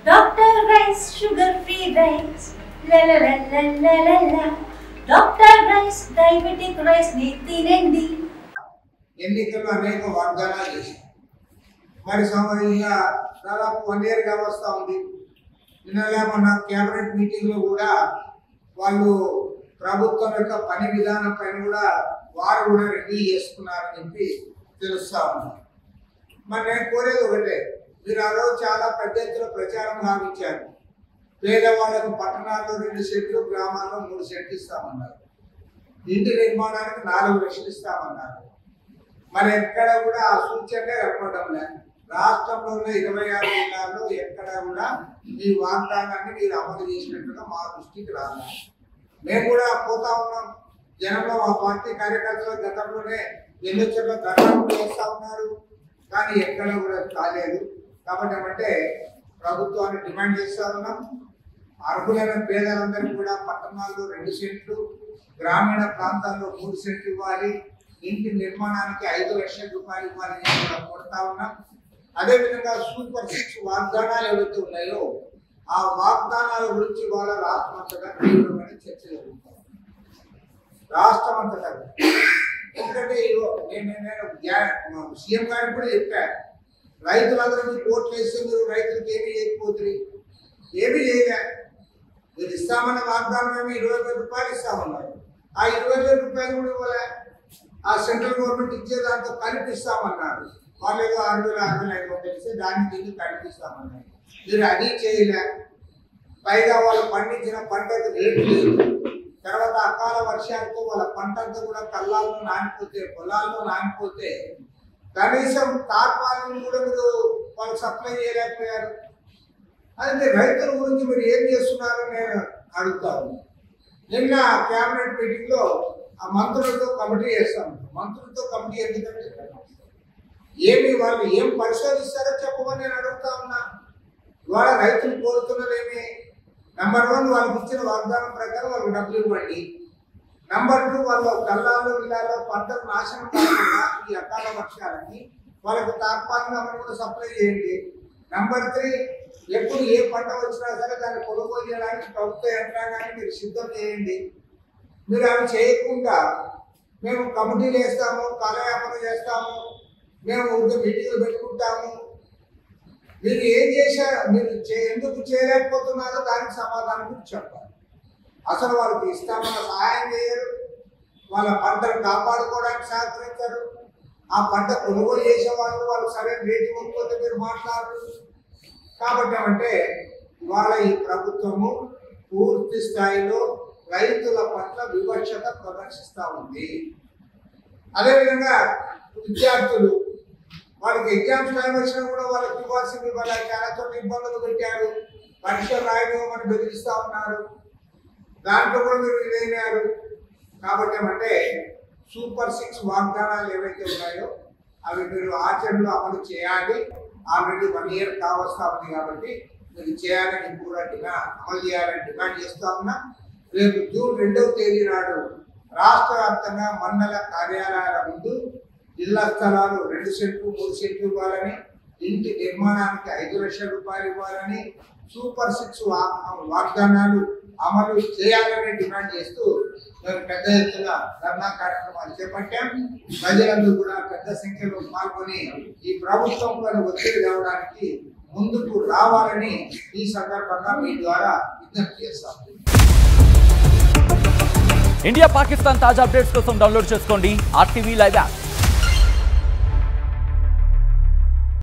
Dr. Rice, sugar-free rice. La la la la la la la. Dr. Rice, diabetic rice ని తినండి. ఎన్నికల్లో అనేక వాగ్దానాలు చేశారు. మరి సమయంగా దాదాపు 1 year గా వస్తూ ఉంది. నిన్నలే మన క్యాబినెట్ మీటింగ్లో కూడా వాళ్ళు ప్రభుత్వం యొక్క పని విధానం పైన కూడా వారు కూడా రెడీ చేసుకున్నారని చెప్పి తెలుస్తా ఉంది. మరి నేను కోరేది ఒకటే, మీరు ఆ రోజు చాలా పెద్ద ఎత్తున ప్రచారం గావించారు. పేదవాళ్ళకు పట్టణాల్లో 2 సెట్లు, గ్రామాల్లో 3 సెట్లు ఇస్తామన్నారు. ఇంటి నిర్మాణానికి 4 లక్షలు ఇస్తామన్నారు. మరి ఎక్కడ కూడా ఆ సూచనే కనపడడం లేదు. రాష్ట్రంలో ఉన్న 26 జిల్లాల్లో ఎక్కడ కూడా ఈ వాగ్దానాన్ని మీరు అమలు చేసినట్టుగా మా దృష్టికి రాలేదు. మేము కూడా పోతా ఉన్నాం. జనంలో మా పార్టీ కార్యకర్తలు గతంలోనే ఎన్నికల్లో ధర్నాలు చేస్తూ ఉన్నారు, కానీ ఎక్కడ కూడా కాలేదు. కాబట్టి ఏమంటే ప్రభుత్వాన్ని డిమాండ్ చేస్తూ ఉన్నాం. అర్హులైన పేదలందరికీ కూడా పట్టణాల్లో 2 సెంట్లు, గ్రామీణ ప్రాంతాల్లో 3 సెంట్లు ఇవ్వాలి. ఇంటి నిర్మాణానికి 5 లక్షల రూపాయలు ఇవ్వాలని కూడా కోరుతా ఉన్నాం. అదేవిధంగా సూపర్ 6 వాగ్దానాలు ఏవైతే ఉన్నాయో ఆ వాగ్దానాల గురించి వాళ్ళ రాష్ట్రమంతటా తీవ్రమైన చర్చ జరుగుతాం. రాష్ట్రమంతటా ఎందుకంటే నేను సీఎం గారికి కూడా చెప్పాను, రైతులందరూ కోట్లు వేస్తే మీరు రైతులకు ఏమీ చేయకపోతుంది, ఏమీ చేయలే. మీరు ఇస్తామన్న వాగ్దానం ఏమి 20,000 రూపాయలు ఇస్తామన్నారు. ఆ 20,000 రూపాయలు కూడా ఇవ్వలే. ఆ సెంట్రల్ గవర్నమెంట్ ఇచ్చే దాంతో కల్పిస్తామన్నారు. వాళ్ళు ఏదో 6,500 ఇస్తే దాన్ని తిరిగి కల్పిస్తామన్నారు. మీరు అది చేయలే. పైగా వాళ్ళు పండించిన పంటకు రేటు లేదు. తర్వాత అకాల వర్షాలతో వాళ్ళ పంట అంతా కూడా కళ్ళాల్లో నానిపోతే, పొలాల్లో నానిపోతే కనీసం తార్పాలను కూడా మీరు వాళ్ళకి సప్లై చేయలేకపోయారు. అది రైతుల గురించి మీరు ఏం చేస్తున్నారో నేను అడుగుతాను. నిన్న క్యాబినెట్ మీటింగ్లో ఆ మంత్రులతో కమిటీ చేస్తాం. మంత్రులతో కమిటీ ఎందుకంటే ఏమి వాళ్ళు ఏం పరిశోధిస్తారో చెప్పమని నేను అడుగుతా ఉన్నా. ఇవాళ రైతులు కోరుతున్నదేమి, నెంబర్ 1 వాళ్ళకి ఇచ్చిన వాగ్దానం ప్రకారం వాళ్ళకి డబ్బులు ఇవ్వండి. నెంబర్ 2 వాళ్ళ కళ్ళాల్లో ఇళ్ళల్లో పంటలు నాశనం కాకుండా ఈ అకాల వర్షాలకి వాళ్ళకి తాత్కాలికంగా కూడా సప్లై చేయండి. నెంబర్ 3 ఎప్పుడు ఏ పంట వచ్చినా సరే దాన్ని కొనుగోలు చేయడానికి ప్రభుత్వ యంత్రాంగాన్ని మీరు సిద్ధం చేయండి. మీరు అవి చేయకుండా మేము కమిటీలు వేస్తాము, కాలయాపన చేస్తాము, మేము మీటింగ్లు పెట్టుకుంటాము, మీరు ఏం చేశారు, మీరు ఎందుకు చేయలేకపోతున్నారో దానికి సమాధానం చెప్పాలి. అసలు వాళ్ళకి ఇస్తామన్న సహాయం చేయరు, వాళ్ళ పంటను కాపాడుకోవడానికి సహకరించరు. ఆ పంట కొనుగోలు చేసే వాళ్ళు సరైన రేటు ఇవ్వకపోతే మీరు మాట్లాడరు. కాబట్టి అంటే ఇవాళ ఈ ప్రభుత్వము పూర్తి స్థాయిలో రైతుల పట్ల వివక్షత ప్రదర్శిస్తూ ఉంది. అదేవిధంగా విద్యార్థులు వాళ్ళకి ఎగ్జామ్స్ టైం వచ్చినా కూడా వాళ్ళకి ఇవ్వాల్సింది వాళ్ళ చాలా చోట్ల ఇబ్బందులు పెట్టారు. పరీక్షలు రాయమని బెదిరిస్తూ ఉన్నారు. దాంట్లో కూడా మీరు ఇదైనారు. కాబట్టి ఏమంటే సూపర్ 6 వాగ్దానాలు ఏవైతే ఉన్నాయో అవి మీరు ఆచరణలో అమలు చేయాలి. ఆల్రెడీ 1 year కావస్తా ఉంది కాబట్టి మీరు చేయాలని కూడా అమలు చేయాలని డిమాండ్ చేస్తూ ఉన్నా. రేపు జూన్ 2వ తేదీ నాడు రాష్ట్ర వ్యాప్తంగా మండల కార్యాలయాల ముందు ఇళ్ల స్థలాలు 2 సెంట్లు 3 సెంట్లు ఇవ్వాలని, ఇంటి నిర్మాణానికి 5 లక్షల రూపాయలు ఇవ్వాలని, సూపర్ 6 వాగ్దానాలు అమలు చేయాలని డిమాండ్ చేస్తూ మేము పెద్ద ఎత్తున ధర్నా కార్యక్రమాలు చేపట్టాం. ప్రజలందరూ కూడా పెద్ద సంఖ్యలో పాల్గొని ఈ ప్రభుత్వం పైన ఒత్తిడి రావడానికి ముందుకు రావాలని ఈ సందర్భంగా మీ ద్వారా విజ్ఞప్తి చేస్తాం. ఇండియా పాకిస్తాన్ తాజా అప్డేట్స్ కోసం డౌన్లోడ్ చేసుకోండి RTV లైవ్ యాప్.